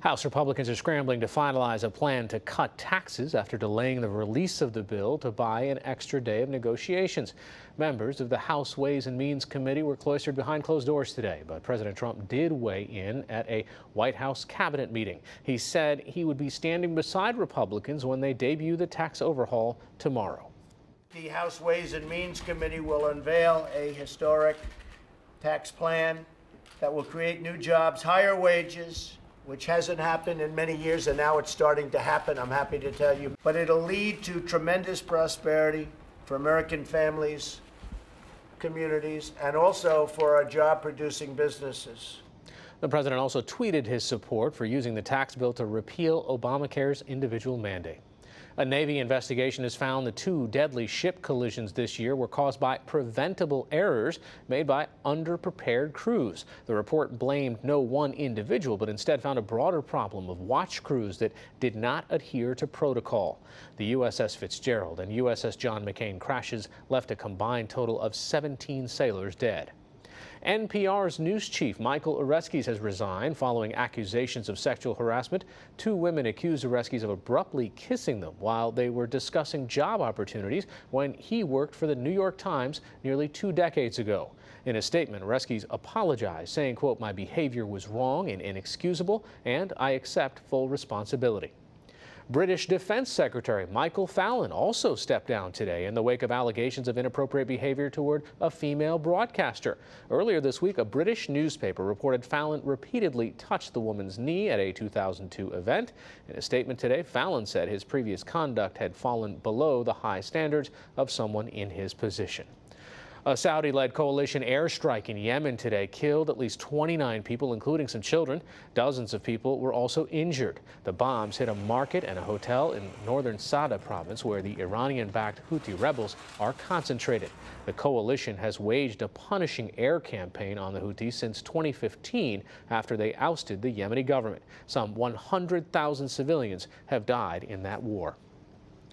House Republicans are scrambling to finalize a plan to cut taxes after delaying the release of the bill to buy an extra day of negotiations. Members of the House Ways and Means Committee were cloistered behind closed doors today, but President Trump did weigh in at a White House cabinet meeting. He said he would be standing beside Republicans when they debut the tax overhaul tomorrow. The House Ways and Means Committee will unveil a historic tax plan that will create new jobs, higher wages, which hasn't happened in many years, and now it's starting to happen, I'm happy to tell you. But it'll lead to tremendous prosperity for American families, communities, and also for our job-producing businesses. The president also tweeted his support for using the tax bill to repeal Obamacare's individual mandate. A Navy investigation has found the 2 deadly ship collisions this year were caused by preventable errors made by underprepared crews. The report blamed no one individual, but instead found a broader problem of watch crews that did not adhere to protocol. The USS Fitzgerald and USS John McCain crashes left a combined total of 17 sailors dead. NPR's news chief Michael Oreskes has resigned following accusations of sexual harassment. 2 women accused Oreskes of abruptly kissing them while they were discussing job opportunities when he worked for the New York Times nearly 2 decades ago. In a statement, Oreskes apologized, saying, quote, "My behavior was wrong and inexcusable, and I accept full responsibility." British Defense Secretary Michael Fallon also stepped down today in the wake of allegations of inappropriate behavior toward a female broadcaster. Earlier this week, a British newspaper reported Fallon repeatedly touched the woman's knee at a 2002 event. In a statement today, Fallon said his previous conduct had fallen below the high standards of someone in his position. A Saudi-led coalition airstrike in Yemen today killed at least 29 people, including some children. Dozens of people were also injured. The bombs hit a market and a hotel in northern Sada province, where the Iranian-backed Houthi rebels are concentrated. The coalition has waged a punishing air campaign on the Houthis since 2015 after they ousted the Yemeni government. Some 100,000 civilians have died in that war.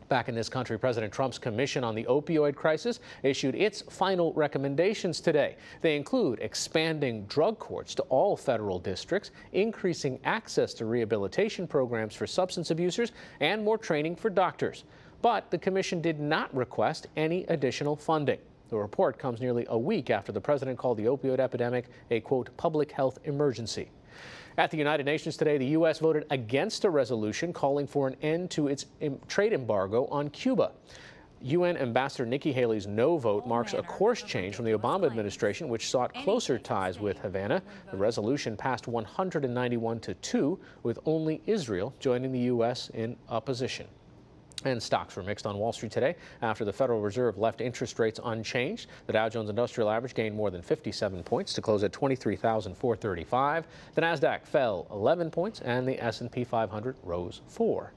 Back in this country, President Trump's Commission on the Opioid Crisis issued its final recommendations today. They include expanding drug courts to all federal districts, increasing access to rehabilitation programs for substance abusers, and more training for doctors. But the commission did not request any additional funding. The report comes nearly a week after the president called the opioid epidemic a, quote, public health emergency. At the United Nations today, the U.S. voted against a resolution calling for an end to its trade embargo on Cuba. UN Ambassador Nikki Haley's no vote marks a course change from the Obama administration, which sought closer ties with Havana. The resolution passed 191-2, with only Israel joining the U.S. in opposition. And stocks were mixed on Wall Street today after the Federal Reserve left interest rates unchanged. The Dow Jones Industrial Average gained more than 57 points to close at 23,435. The Nasdaq fell 11 points and the S&P 500 rose 4.